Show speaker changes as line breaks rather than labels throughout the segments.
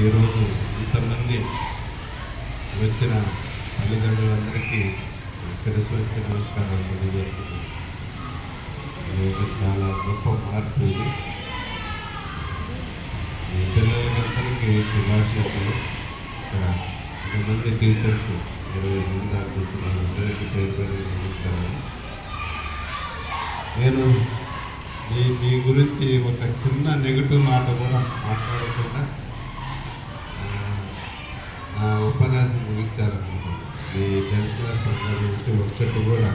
ఈరోజు ఇంతమంది వచ్చిన తల్లిదండ్రులందరికీ శిరస్సు వచ్చి నమస్కారాలు తెలియజేస్తున్నాను. ఇది చాలా గొప్ప మార్పు. ఇది ఈ పిల్లలందరికీ శుభాశీస్సులు. ఇక్కడ ఇంతమంది టీచర్స్ 20 మంది ఆడుతున్న అందరికీ పేరు పేరు నమస్కారాలు. నేను మీ గురించి ఒక చిన్న నెగిటివ్ మాట కూడా మాట్లాడకుండా నా ఉపన్యాసం ముగించాలనుకుంటున్నాను. మీ 10th క్లాస్ పత్రిక గురించి ఒక్కటి కూడా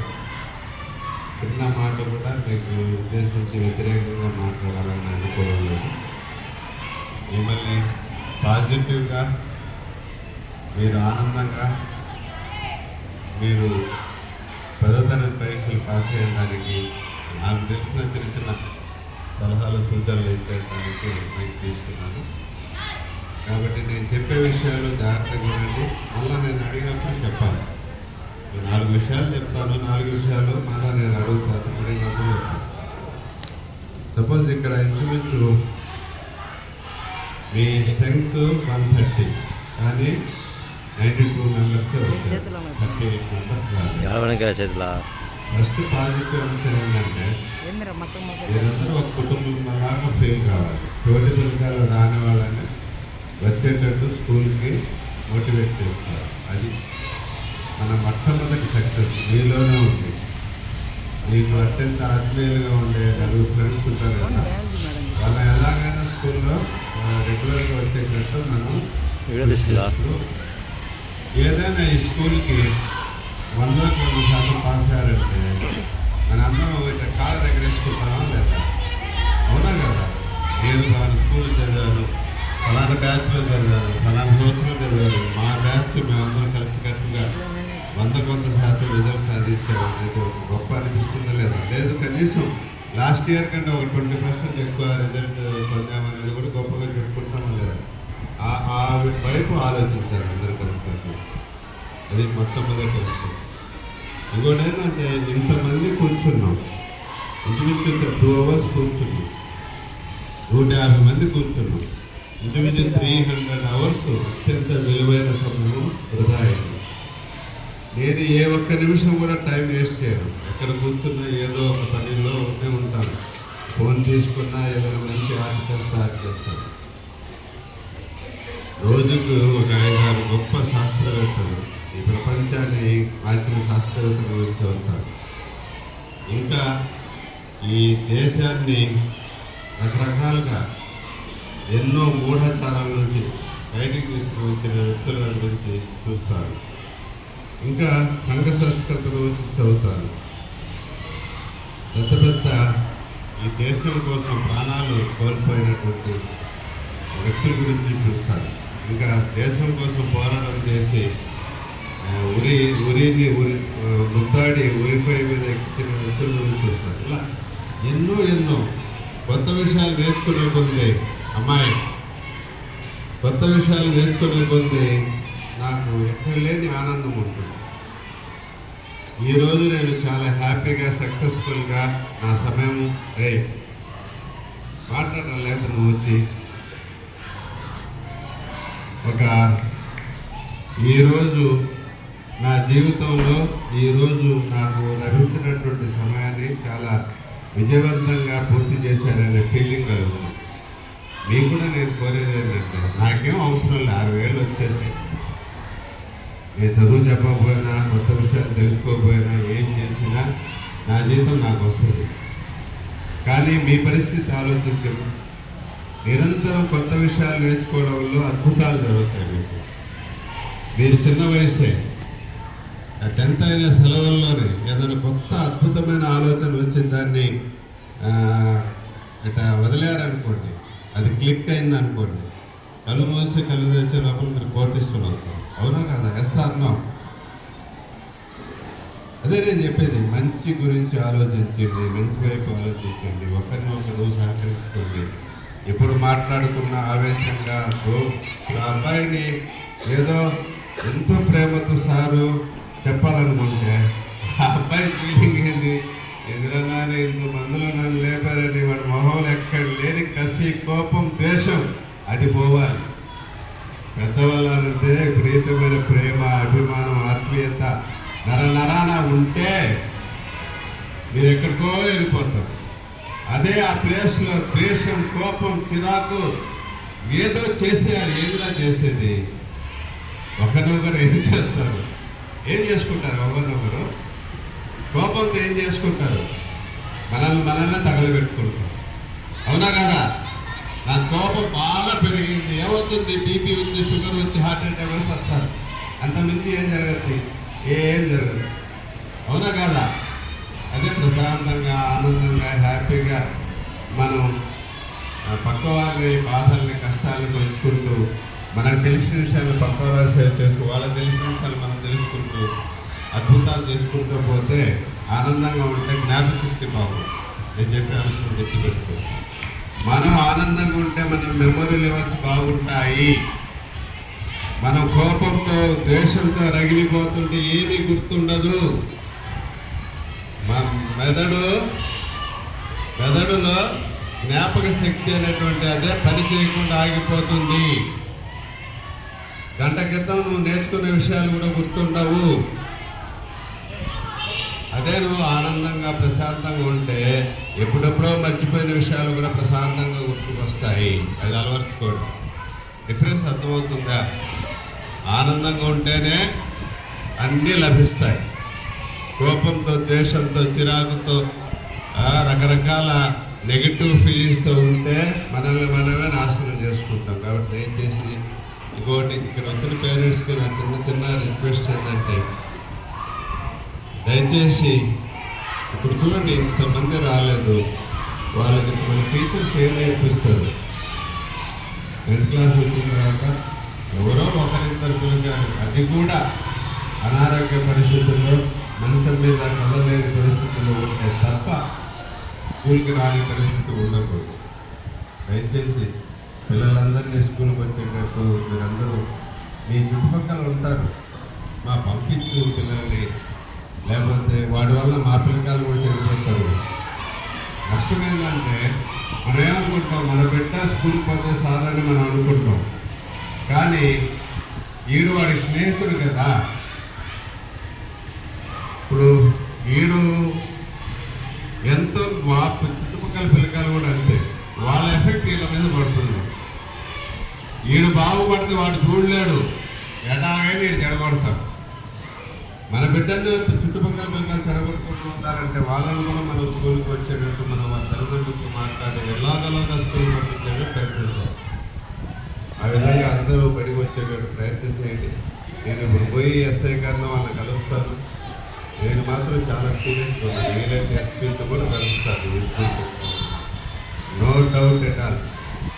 చిన్న మాట కూడా మీకు ఉద్దేశించి వ్యతిరేకంగా మాట్లాడాలని అనుకోవడం లేదు. మిమ్మల్ని పాజిటివ్గా మీరు ఆనందంగా మీరు 10వ తరగతి పరీక్షలు పాస్ అయ్యేదానికి నాకు తెలిసిన చిన్న చిన్న సలహాలు సూచనలు అయితే దానికి మైక్ తీసుకున్నాను. కాబట్టి నేను చెప్పే విషయాలు జాగ్రత్తగా ఉండండి. మళ్ళీ నేను అడిగినప్పుడు చెప్పాలి. 4 విషయాలు చెప్తాను, 4 విషయాలు మళ్ళీ నేను అడుగుతాను, అడిగినప్పుడు చెప్తాను. సపోజ్ ఇక్కడ ఇంచుమించు మీ స్ట్రెంగ్త్ 130 కానీ 92 మెంబర్స్ వచ్చారు, 38 మెంబర్స్ రాలేదు. ఫస్ట్ పాజిటివ్ అంశం ఏంటంటే మీరందరూ ఒక కుటుంబం లాగా ఫీల్ కావాలి. తోటి పిల్లకాయలు రాని వాళ్ళని వచ్చేటట్టు స్కూల్కి మోటివేట్ చేస్తున్నారు. అది మన మొట్టమొదటి సక్సెస్ మీలోనే ఉంది. మీకు అత్యంత ఆత్మీయులుగా ఉండే 4 ఫ్రెండ్స్ ఉంటారు కదా, వాళ్ళని ఎలాగైనా స్కూల్లో రెగ్యులర్గా వచ్చేటట్టు మనం ఏదైనా ఈ స్కూల్కి 100% పాస్ అయ్యారంటే మన అందరం ఇట్లా కాళ్ళ దగ్గర వేసుకుంటామా లేదా? అవునా కదా? నేను ఫలానా స్కూల్లో చదివాను, ఫలానా బ్యాచ్లో చదివాను, ఫలానా సంవత్సరం చదివాను, మా బ్యాచ్ మేమందరం కలిసికట్టుగా 100% రిజల్ట్ సాధించాము అనేది ఒక గొప్ప అనిపిస్తుందా లేదా? లేదు, కనీసం లాస్ట్ ఇయర్ కంటే ఒక 20% ఎక్కువ రిజల్ట్ పొందామనేది కూడా గొప్పగా చెప్పుకుంటామా లేదా? ఆ వైపు ఆలోచించాలి అందరూ కలిసికట్టుగా. అది మొట్టమొదటి విషయం. ఇంకోటి ఏంటంటే ఇంతమంది కూర్చున్నాం, ఇంచుమించు 2 hours కూర్చున్నాం, 150 మంది కూర్చున్నాం, ఇంచుమించు 300 hours అత్యంత విలువైన సమయం వృధా అయింది. నేను ఏ ఒక్క నిమిషం కూడా టైం వేస్ట్ చేయను. ఎక్కడ కూర్చున్నా ఏదో ఒక పనిలో ఉంటాను. ఫోన్ తీసుకున్నా ఏదైనా మంచి ఆర్టికల్స్ తయారు చేస్తాను. రోజుకు ఒక 5-6 గొప్ప శాస్త్రవేత్తలు, ఈ ప్రపంచాన్ని మార్చిన శాస్త్రవేత్తల గురించి అవుతారు. ఇంకా ఈ దేశాన్ని రకరకాలుగా ఎన్నో మూఢాచారాల నుంచి బయటికి తీసుకుని వచ్చిన వ్యక్తుల గురించి చూస్తాను. ఇంకా సంఘ సంస్కృత గురించి చదువుతాను. పెద్ద పెద్ద ఈ దేశం కోసం ప్రాణాలు కోల్పోయినటువంటి వ్యక్తుల గురించి చూస్తాను. ఇంకా దేశం కోసం పోరాటం చేసి ఉరిని ముద్దాడి ఉరిపోయి మీద ఎక్కిన వ్యక్తుల గురించి చూస్తాను. ఇలా ఎన్నో కొత్త విషయాలు నేర్చుకునే కొద్ది కొత్త విషయాలు నేర్చుకునే కొద్ది నాకు ఎక్కడ లేని ఆనందం ఉంటుంది. ఈరోజు నేను చాలా హ్యాపీగా సక్సెస్ఫుల్గా నా సమయం మాట్లాడడం లేకపోతే నువ్వు వచ్చి ఈరోజు నా జీవితంలో ఈరోజు నాకు లభించినటువంటి సమయాన్ని చాలా విజయవంతంగా పూర్తి చేశాననే ఫీలింగ్ కలుగుతుంది. మీకు కూడా నేను కోరేది ఏంటంటే, నాకేం అవసరం లేదు, 6,000 వచ్చేసాయి. నేను చదువు చెప్పకపోయినా, కొత్త విషయాలు తెలుసుకోకపోయినా, ఏం చేసినా నా జీవితం నాకు వస్తుంది. కానీ మీ పరిస్థితి ఆలోచించండి. నిరంతరం కొత్త విషయాలు నేర్చుకోవడంలో అద్భుతాలు జరుగుతాయి. మీరు చిన్న వయసే 10th అయిన సెలవుల్లోనే ఏదైనా కొత్త అద్భుతమైన ఆలోచన వచ్చి దాన్ని ఇట్లా వదిలేరనుకోండి, అది క్లిక్ అయిందనుకోండి, కళ్ళు మూసి కళ్ళు తెచ్చే లోపల మీరు కోటిస్తులు అవుతాం. అవునా కదా? ఎస్ఆర్నో? అదే నేను చెప్పేది. మంచి గురించి ఆలోచించండి, మంచి వైపు ఆలోచించండి, ఒకరినొకరు సహకరించుకోండి. ఇప్పుడు మాట్లాడుకున్న ఆవేశంగా ఇప్పుడు అబ్బాయిని ఏదో ఎంతో ప్రేమతో సారు చెప్పాలనుకుంటే ఆ అబ్బాయి ఫీలింగ్ ఏంది? ఎదురన్నా ఇంత మందులో నన్ను లేపారని వాడి మొహంలో ఎక్కడ లేని కసి, కోపం, ద్వేషం అది పోవాలి. పెద్దవాళ్ళంటే విపరీతమైన ప్రేమ, అభిమానం, ఆత్మీయత నరాన ఉంటే మీరు ఎక్కడికో వెళ్ళిపోతారు. అదే ఆ ప్లేస్లో ద్వేషం, కోపం, చిరాకు ఏదో చేసేయాలి. ఏదిలా చేసేది? ఒకరినొకరు ఏం చేస్తారు? ఏం చేసుకుంటారు? ఒకరినొకరు కోపంతో ఏం చేసుకుంటారు? మనల్ని తగలబెట్టుకుంటారు. అవునా కదా? నా కోపం బాగా పెరిగింది, ఏమవుతుంది? బీపీ వచ్చి, షుగర్ వచ్చి, హార్ట్ అటాక్ వచ్చి వస్తారు. అంతకుమించి ఏం జరగద్ది? ఏం జరగదు. అవునా కాదా? అదే ప్రశాంతంగా, ఆనందంగా, హ్యాపీగా మనం పక్క వాళ్ళని బాధల్ని, కష్టాలని పంచుకుంటూ, మనకు తెలిసిన విషయాలు పక్క వాళ్ళు షేర్ చేసుకుంటూ, వాళ్ళకి తెలిసిన విషయాలు మనం తెలుసుకుంటూ, అద్భుతాలు చేసుకుంటూ పోతే ఆనందంగా ఉంటే జ్ఞాపశక్తి బాగుంది. నేను చెప్పే అంశం గుర్తుపెట్టుకో. మనం ఆనందంగా ఉంటే మన మెమొరీ లెవెల్స్ బాగుంటాయి. మనం కోపంతో, ద్వేషంతో రగిలిపోతుంటే ఏమీ గుర్తుండదు. మా మెదడులో జ్ఞాపక శక్తి అనేటువంటి అదే పని చేయకుండా ఆగిపోతుంది. గంట క్రితం నువ్వు నేర్చుకునే విషయాలు కూడా గుర్తుండవు. అదే నువ్వు ఆనందంగా, ప్రశాంతంగా ఉంటే ఎప్పుడెప్పుడో మర్చిపోయిన విషయాలు కూడా ప్రశాంతంగా గుర్తుకొస్తాయి. అది అలవర్చుకోండి. డిఫరెన్స్ అర్థమవుతుందా? ఆనందంగా ఉంటేనే అన్నీ లభిస్తాయి. కోపంతో, ద్వేషంతో, చిరాకుతో, రకరకాల నెగిటివ్ ఫీలింగ్స్తో ఉంటే మనల్ని మనమే నాశనం చేసుకుంటాం. కాబట్టి దయచేసి ఇంకోటి, ఇక్కడ వచ్చిన పేరెంట్స్కి నా చిన్న రిక్వెస్ట్ ఏంటంటే, దయచేసి ఇప్పుడు చూడండి, ఇంతమంది రాలేదు. వాళ్ళకి మన టీచర్స్ ఏం నేర్పిస్తారు? 10th క్లాస్ వచ్చిన తర్వాత ఎవరో ఒకరిద్దరు పిల్లలు, అది కూడా అనారోగ్య పరిస్థితుల్లో, మంచం మీద కదలలేని పరిస్థితుల్లో ఉంటే తప్ప స్కూల్కి రాని పరిస్థితి ఉండకూడదు. దయచేసి పిల్లలందరినీ స్కూల్కి వచ్చేటట్టు మీరందరూ మీ చుట్టుపక్కల ఉంటారు, మా పంపించు పిల్లల్ని, లేకపోతే వాడి వల్ల మా పిల్లకాయలు కూడా చెడిపోతారు. నష్టమేందంటే మనం ఏమనుకుంటాం, మన బిడ్డ స్కూల్కి పోతే సార్లని మనం అనుకుంటాం. కానీ ఈడు వాడికి స్నేహితుడు కదా. ఇప్పుడు ఈడు ఎంతో మా చుట్టుపక్కల పిల్లకాయలు కూడా అంతే, వాళ్ళ ఎఫెక్ట్ వీళ్ళ మీద పడుతుంది. ఈడు బాగుపడితే వాడు చూడలేడు, ఎటాగైనా వీడు చెడగొడతాడు. మన బిడ్డలు చుట్టుపక్కల పిల్లకాయలు చెడగొట్టుకుంటూ ఉండాలంటే వాళ్ళని కూడా మనం స్కూల్కి వచ్చేటట్టు, మనం తల్లిదండ్రులతో మాట్లాడి ఎలాగలాగా స్కూల్ పంపించేటట్టు ప్రయత్నం చేయాలి. ఆ విధంగా అందరూ బడికి వచ్చేటట్టు ప్రయత్నం చేయండి. నేను ఇప్పుడు పోయి ఎస్ఐ గారిని వాళ్ళని కలుస్తాను. నేను మాత్రం చాలా సీరియస్గా ఉన్నాను. వీలైతే ఎస్పీతో కూడా కలుస్తాను ఈ school. No doubt at all,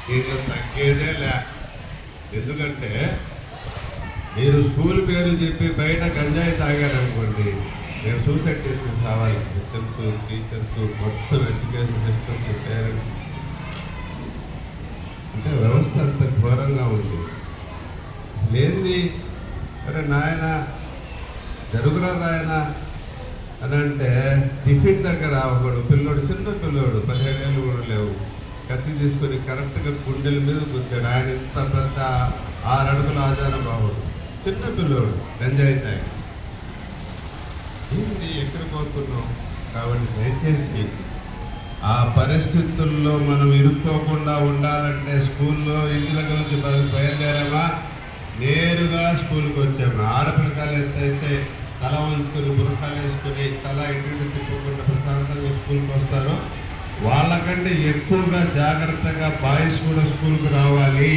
దీంట్లో తగ్గేదే లే. ఎందుకంటే మీరు స్కూల్ పేరు చెప్పి బయట గంజాయి తాగారనుకోండి, మేము సూసైడ్ చేసుకుని సావాలి. హెచ్ఎంస్, టీచర్స్, మొత్తం ఎడ్యుకేషన్ సిస్టమ్స్, పేరెంట్స్, అంటే వ్యవస్థ అంత ఘోరంగా ఉంది. అసలు ఏంది? అరే నాయన జరుగురా నాయన అని అంటే టిఫిన్ దగ్గర ఒకడు పిల్లోడు, చిన్న పిల్లోడు, 17 ఏళ్ళు కూడా లేవు, కత్తి తీసుకొని కరెక్ట్గా గుండెల మీద గుద్దాడు. ఆయన ఇంత పెద్ద 6 అడుగుల ఆజాన బావుడు, చిన్న పిల్లోడు, గంజాయి తాగి. ఏంది, ఎక్కడికి పోతున్నాం? కాబట్టి దయచేసి ఆ పరిస్థితుల్లో మనం ఇరుక్కోకుండా ఉండాలంటే స్కూల్లో ఇంటి దగ్గర నుంచి బయలుదేరామా, నేరుగా స్కూల్కి వచ్చాము. ఆడపిల్లకాయలు అయితే తల వంచుకొని, బుర్రకాలు వేసుకొని, తల ఇటు తిప్పకుండా ప్రశాంతంగా స్కూల్కి వస్తారో వాళ్ళకంటే ఎక్కువగా జాగ్రత్తగా బాయ్స్ కూడా స్కూల్కి రావాలి.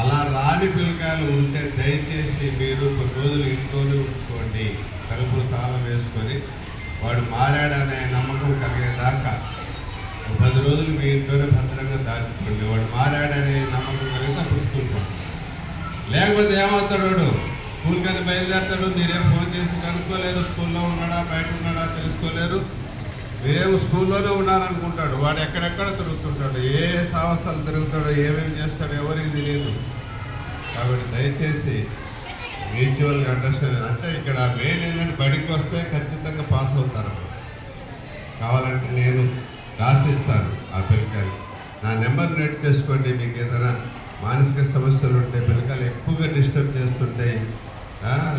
అలా రాని పిల్లకాయలు ఉంటే దయచేసి మీరు కొన్ని రోజులు ఇంట్లోనే ఉంచుకోండి. తలుపులు తాళం వేసుకొని వాడు మారాడనే నమ్మకం కలిగేదాకా 10 రోజులు మీ ఇంట్లోనే భద్రంగా దాచుకోండి. వాడు మారాడనే నమ్మకం కలిగితే అప్పుడు స్కూల్కి పంపండి. లేకపోతే ఏమవుతాడు, వాడు స్కూల్ కానీ బయలుదేరుతాడు, మీరేం ఫోన్ చేసి కనుక్కోలేరు, స్కూల్లో ఉన్నాడా బయట ఉన్నాడా తెలుసుకోలేరు. మీరేమో స్కూల్లోనే ఉన్నారనుకుంటాడు, వాడు ఎక్కడెక్కడ తిరుగుతుంటాడు, ఏ సాహసాలు తిరుగుతాడో, ఏమేమి చేస్తాడో ఎవరికి తెలియదు. కాబట్టి దయచేసి మ్యూచువల్గా అండర్స్టాండింగ్, అంటే ఇక్కడ మెయిన్ ఏంటంటే బడికి వస్తే ఖచ్చితంగా పాస్ అవుతారు. కావాలంటే నేను రాసిస్తాను ఆ పిల్లకాయలు, నా నెంబర్ నోట్ చేసుకోండి. మీకు ఏదైనా మానసిక సమస్యలు ఉంటాయి, పిల్లకాయలు ఎక్కువగా డిస్టర్బ్ చేస్తుంటాయి.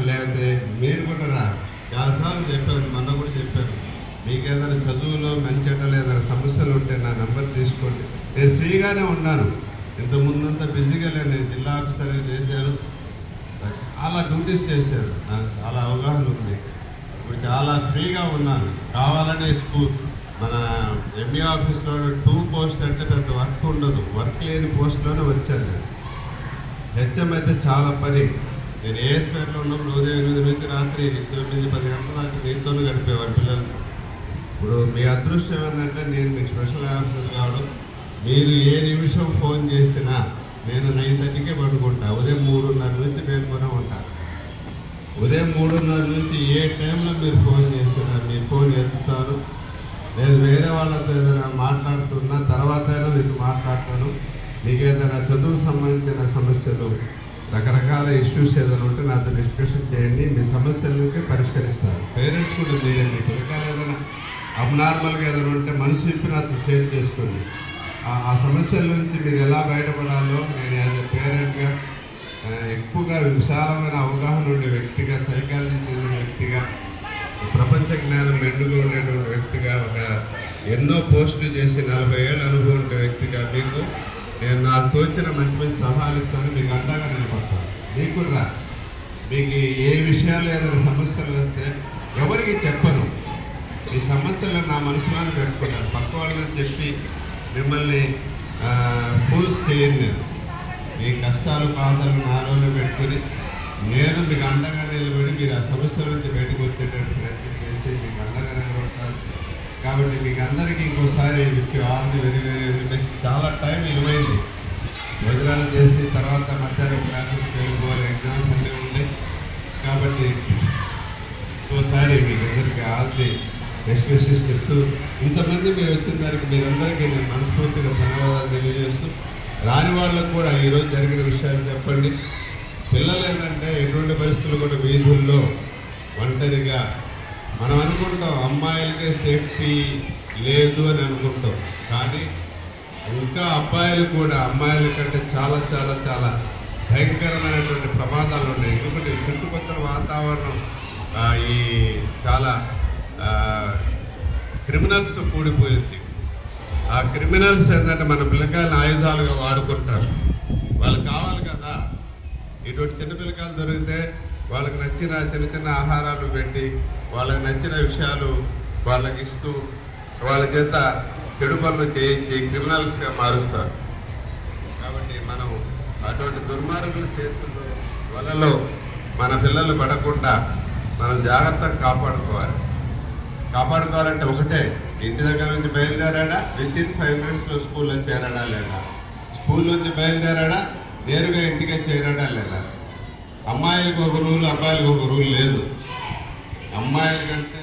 లేకపోతే మీరు కూడా చాలాసార్లు చెప్పాను, మొన్న కూడా చెప్పాను, మీకు ఏదైనా చదువులో మంచిటలో ఏదైనా సమస్యలు ఉంటే నా నెంబర్ తీసుకోండి. నేను ఫ్రీగానే ఉన్నాను. ఇంతకుముందంతా బిజీగా లేను. నేను జిల్లా ఆఫీసర్గా చేశాను, చాలా డ్యూటీస్ చేశాను, నాకు చాలా అవగాహన ఉంది. ఇప్పుడు చాలా ఫ్రీగా ఉన్నాను. కావాలనే మన ఎంఈ ఆఫీస్లో 2 పోస్ట్ అంటే పెద్ద వర్క్ ఉండదు, వర్క్ లేని పోస్ట్లోనే వచ్చాను నేను. హెచ్ఎం అయితే చాలా పని. నేను ఏఎస్పేటలో ఉన్నప్పుడు ఉదయం 8 నుంచి రాత్రి 9-10 గంటల దాకా మీతోనే గడిపేవాడిని పిల్లలతో. ఇప్పుడు మీ అదృష్టం ఏంటంటే నేను మీకు స్పెషల్ ఆఫీసర్ కావడం. మీరు ఏ నిమిషం ఫోన్ చేసినా నేను 9:30కే పడుకుంటా. ఉదయం 3:30 నుంచి మేల్కొనే ఉంటా. ఉదయం 3:30 నుంచి ఏ టైంలో మీరు ఫోన్ చేసినా మీ ఫోన్ ఎత్తుతాను. నేను వేరే వాళ్ళతో ఏదైనా మాట్లాడుతున్నా తర్వాత అయినా మీతో మాట్లాడతాను. మీకు ఏదైనా చదువు సంబంధించిన సమస్యలు, రకరకాల ఇష్యూస్ ఏదైనా ఉంటే నాతో డిస్కషన్ చేయండి, మీ సమస్యలకి పరిష్కరిస్తాను. పేరెంట్స్ కూడా మీరే, మీ పిల్లకాయలు ఏదైనా అబ్నార్మల్గా ఏదైనా ఉంటే మనసు విప్పి నాతో షేర్ చేసుకోండి. ఆ సమస్యల నుంచి మీరు ఎలా బయటపడాలో నేను యాజ్ ఎ పేరెంట్గా ఎక్కువగా విశాలమైన అవగాహన ఉండే వ్యక్తిగా, సైకాలజీ చదివిన వ్యక్తిగా, ప్రపంచ జ్ఞానం మెండుగా ఉండేటువంటి వ్యక్తిగా, ఎన్నో పోస్టులు చేసి 40 ఏళ్ళ అనుభవం ఉండే వ్యక్తిగా మీకు నేను నాకు తోచిన మంచి మంచి సలహాలు ఇస్తాను. మీకు అండగా నిలబడతాను. మీకు కూడా మీకు ఏ విషయాలు ఏదైనా సమస్యలు వస్తే ఎవరికి చెప్పను. ఈ సమస్యలను నా మనసులోనే పెట్టుకున్నాను. పక్క వాళ్ళని చెప్పి మిమ్మల్ని ఫూల్స్ చేయను. నేను మీ కష్టాలు బాధలు నాలోనే పెట్టుకుని నేను మీకు అండగా నిలబడి మీరు ఆ సమస్యల నుంచి బయటకు వచ్చేటట్టు ప్రయత్నం చేసి మీకు అండగా నిలబడతాను. కాబట్టి మీకు అందరికీ ఇంకోసారి wish you all the very very very best. చాలా టైం విలువైంది. భోజనాలు చేసి తర్వాత మధ్యాహ్నం క్లాసెస్కి వెళ్ళిపోవాలి, ఎగ్జామ్స్ అన్నీ ఉన్నాయి. కాబట్టి ఇంకోసారి మీకు అందరికీ ఆల్ ది బెస్ట్ విషెస్ చెప్తూ, ఇంతమంది మీరు వచ్చిన దానికి మీరందరికీ నేను మనస్ఫూర్తిగా ధన్యవాదాలు తెలియజేస్తూ, రాని వాళ్ళకు కూడా ఈరోజు జరిగిన విషయాలు చెప్పండి. పిల్లలు ఏంటంటే ఎటువంటి పరిస్థితులు కూడా వీధుల్లో ఒంటరిగా మనం అనుకుంటాం అమ్మాయిలకే సేఫ్టీ లేదు అని అనుకుంటాం. కానీ ఇంకా అబ్బాయిలు కూడా అమ్మాయిల కంటే చాలా చాలా చాలా భయంకరమైనటువంటి ప్రమాదాలు ఉన్నాయి. ఎందుకంటే చుట్టుపక్కల వాతావరణం ఈ చాలా క్రిమినల్స్తో కూడిపోయింది. ఆ క్రిమినల్స్ ఏంటంటే మన పిల్లకాయలను ఆయుధాలుగా వాడుకుంటారు. వాళ్ళకి కావాలి కదా, ఇటువంటి చిన్న పిల్లకాయలు దొరికితే వాళ్ళకి నచ్చిన చిన్న చిన్న ఆహారాలు పెట్టి వాళ్ళకి నచ్చిన విషయాలు వాళ్ళకి ఇస్తూ వాళ్ళ చేత చెడు పనులు చేయించి క్రిమినల్స్గా మారుస్తారు. కాబట్టి మనం అటువంటి దుర్మార్గుల చేతుల్లో వలలో మన పిల్లలు పడకుండా మనం జాగ్రత్తగా కాపాడుకోవాలంటే ఒకటే, ఇంటి దగ్గర నుంచి బయలుదేరాడా వితిన్ 5 minutesలో స్కూల్లో చేరాడా లేదా, స్కూల్ నుంచి బయలుదేరాడా నేరుగా ఇంటికే చేరాడా లేదా. అమ్మాయిలకు ఒక రూల్, అబ్బాయిలకు ఒక రూల్ లేదు. అమ్మాయిల కంటే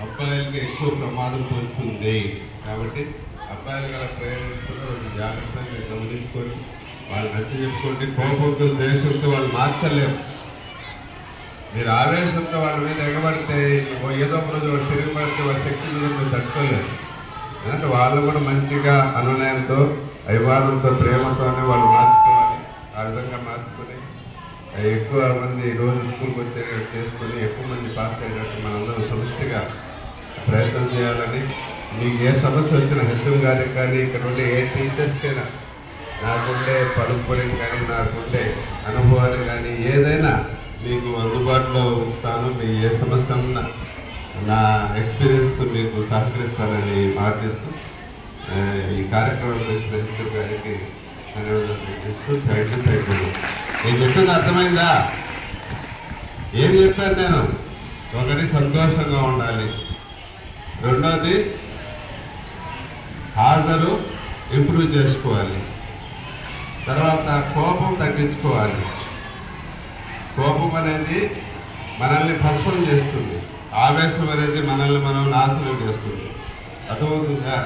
అబ్బాయిలకి ఎక్కువ ప్రమాదం పొందుతుంది. కాబట్టి అబ్బాయిలు గల పేరెంట్స్ కూడా కొద్ది జాగ్రత్తగా గమనించుకొని వాళ్ళు నచ్చ చెప్పుకోండి. కోపంతో ద్వేషంతో వాళ్ళు మార్చలేము. మీరు ఆవేశంతో వాళ్ళ మీద ఎగబడితే ఏదో ఒక రోజు వాడు తిరిగిపడితే వాళ్ళ శక్తి మీద మీరు తట్టుకోలేరు. అంటే వాళ్ళు కూడా మంచిగా అనునయంతో, అభిమానంతో, ప్రేమతోనే వాళ్ళు మార్చుకోవాలి. ఆ విధంగా మార్చుకొని ఎక్కువ మంది రోజు స్కూల్కి వచ్చేటట్టు చేసుకొని ఎక్కువ మంది పాస్ అయ్యేటట్టు మనందరం సమిష్టిగా ప్రయత్నం చేయాలని, మీకు ఏ సమస్య వచ్చినా హెచ్ఎం గారికి కానీ ఇక్కడ ఉండే ఏ టీచర్స్కైనా నాకుండే పలుకుబడిని కానీ నాకుండే అనుభవాన్ని కానీ ఏదైనా మీకు అందుబాటులో ఉంచుతాను. మీకు ఏ సమస్య ఉన్నా నా ఎక్స్పీరియన్స్తో మీకు సహకరిస్తానని మాటిస్తూ ఈ కార్యక్రమం చేసిన హెచ్ఎం గారికి ధన్యవాదాలు తెలియజేస్తూ థ్యాంక్ యూ. నేను చెప్పింది అర్థమైందా? ఏం చెప్పాను నేను? ఒకటి సంతోషంగా ఉండాలి, రెండోది హాజరు ఇంప్రూవ్ చేసుకోవాలి, తర్వాత కోపం తగ్గించుకోవాలి. కోపం అనేది మనల్ని భస్మం చేస్తుంది, ఆవేశం అనేది మనల్ని మనం నాశనం చేస్తుంది. అర్థమవుతుందా?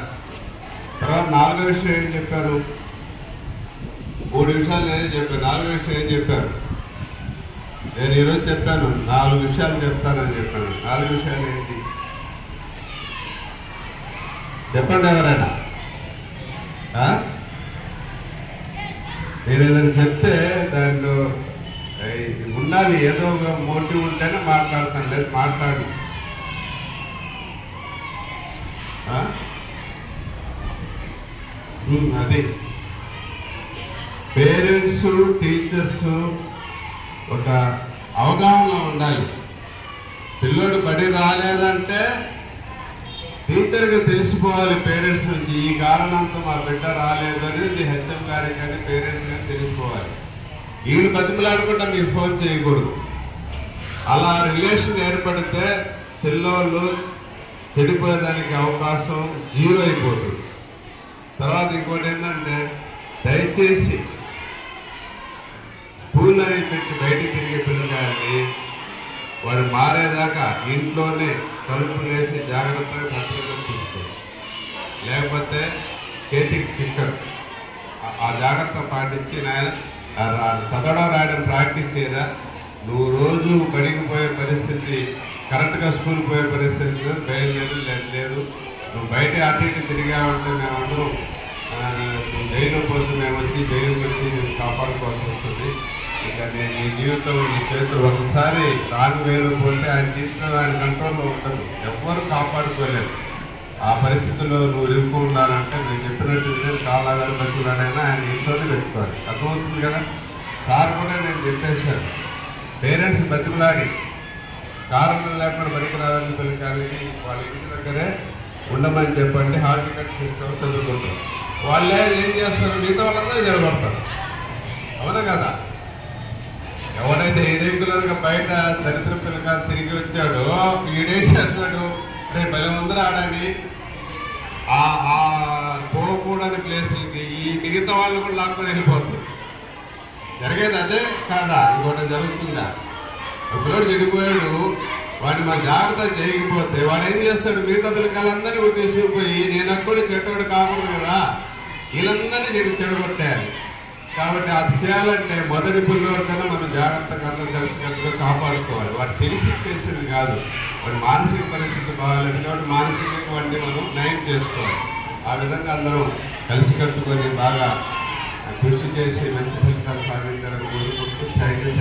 తర్వాత 4వ విషయం ఏం చెప్పాను? 3 విషయాలు నేనే చెప్పాను. 4వ విషయం ఏం చెప్పాను? నేను ఈరోజు చెప్పాను 4 విషయాలు చెప్తానని చెప్పాను. 4 విషయాలు ఏంటి చెప్పండి ఎవరైనా? నేను ఏదైనా చెప్తే దాంట్లో ఉండాలి, ఏదో ఒక మోటివ్ ఉంటేనే మాట్లాడతాను, లేదు మాట్లాడి అది పేరెంట్స్ టీచర్స్ ఒక అవగాహన ఉండాలి. పిల్లోడు బడి రాలేదంటే టీచర్కి తెలిసిపోవాలి, పేరెంట్స్ నుంచి ఈ కారణంతో మా బిడ్డ రాలేదు అనేది హెచ్ఎం గారికి కానీ పేరెంట్స్ కానీ తెలిసిపోవాలి. వీళ్ళు బతిమలాడకుండా మీరు ఫోన్ చేయకూడదు. అలా రిలేషన్ ఏర్పడితే పిల్లోళ్ళు చెడిపోయేదానికి అవకాశం జీరో అయిపోతుంది. తర్వాత ఇంకోటి ఏంటంటే, దయచేసి స్కూల్ అని పెట్టి బయటికి తిరిగే పిల్లకాయల్ని వాడు మారేదాకా ఇంట్లోనే తలుపులు వేసి జాగ్రత్తగా భద్రంగా చూసుకోండి. లేకపోతే చేతికి చిక్కరు. ఆ జాగ్రత్త పాటించి నాయన చదవడం రాయడం ప్రాక్టీస్ చేయరా. నువ్వు రోజు బడికి పోయే పరిస్థితి, కరెక్ట్గా స్కూల్ పోయే పరిస్థితి బయలుదేరి లేదు. నువ్వు బయట అటు ఇటు తిరిగామంటే మేమందరం జైల్లో పోతే మేము వచ్చి జైలుకి వచ్చి నేను కాపాడుకోవాల్సి వస్తుంది. ఇక నేను నీ జీవితం నీ చేతులు ఒకసారి రాంగ్ వేలో పోతే ఆయన జీవితం ఆయన కంట్రోల్లో ఉండదు, ఎవ్వరు కాపాడుకోలేరు. ఆ పరిస్థితుల్లో నువ్వు ఇరుక్కు ఉండాలంటే నేను చెప్పినట్టు నేను కాళ్ళగానే బతుకున్నాడైనా ఆయన ఇంట్లోనే పెట్టుకోవాలి. అర్థమవుతుంది కదా. సార్ కూడా నేను చెప్పేశాను, పేరెంట్స్ బతుకులాడి కారణం లేకుండా బడికి రావాలని పిల్లకాయలకి వాళ్ళ ఇంటి దగ్గరే ఉండమని చెప్పండి. హాల్ టికెట్స్ ఇస్తాం, చదువుకుంటాం. వాళ్ళే ఏం చేస్తారు, మిగతా వాళ్ళందరూ జరగొడతారు. అవునా కదా. ఎవరైతే ఇరెగ్యులర్గా బయట దరిద్ర పిల్లకాయలు తిరిగి వచ్చాడో వీడేం చేస్తాడు, రేపు బలి ముందర ఆడని పోకూడని ప్లేసులకి ఈ మిగతా వాళ్ళు కూడా లాక్కొని వెళ్ళిపోతారు. జరిగేది అదే కాదా, ఇంకోటి జరుగుతుందా? పిల్లడు చెడిపోయాడు, వాడిని మనం జాగ్రత్త చేయకపోతే వాడు ఏం చేస్తాడు, మిగతా పిల్లకాయలందరినీ కూడా తీసుకుని పోయి నేను అక్కడ చెడ్డవాడు కాకూడదు కదా, వీళ్ళందరినీ చెడగొట్టేయాలి. కాబట్టి అది చేయాలంటే మొదటి పిల్లోడికైనా మనం జాగ్రత్తగా అందరూ కలిసికట్టుగా కాపాడుకోవాలి. వాడు తెలిసి చేసేది కాదు, వాడి మానసిక పరిస్థితి బాగాలేదు కాబట్టి మానసికంగా వాడిని మనం నయం చేసుకోవాలి. ఆ విధంగా అందరం కలిసి కట్టుకొని బాగా కృషి చేసి మంచి ఫలితాలు సాధించాలని కోరుకుంటూ థ్యాంక్ యూ.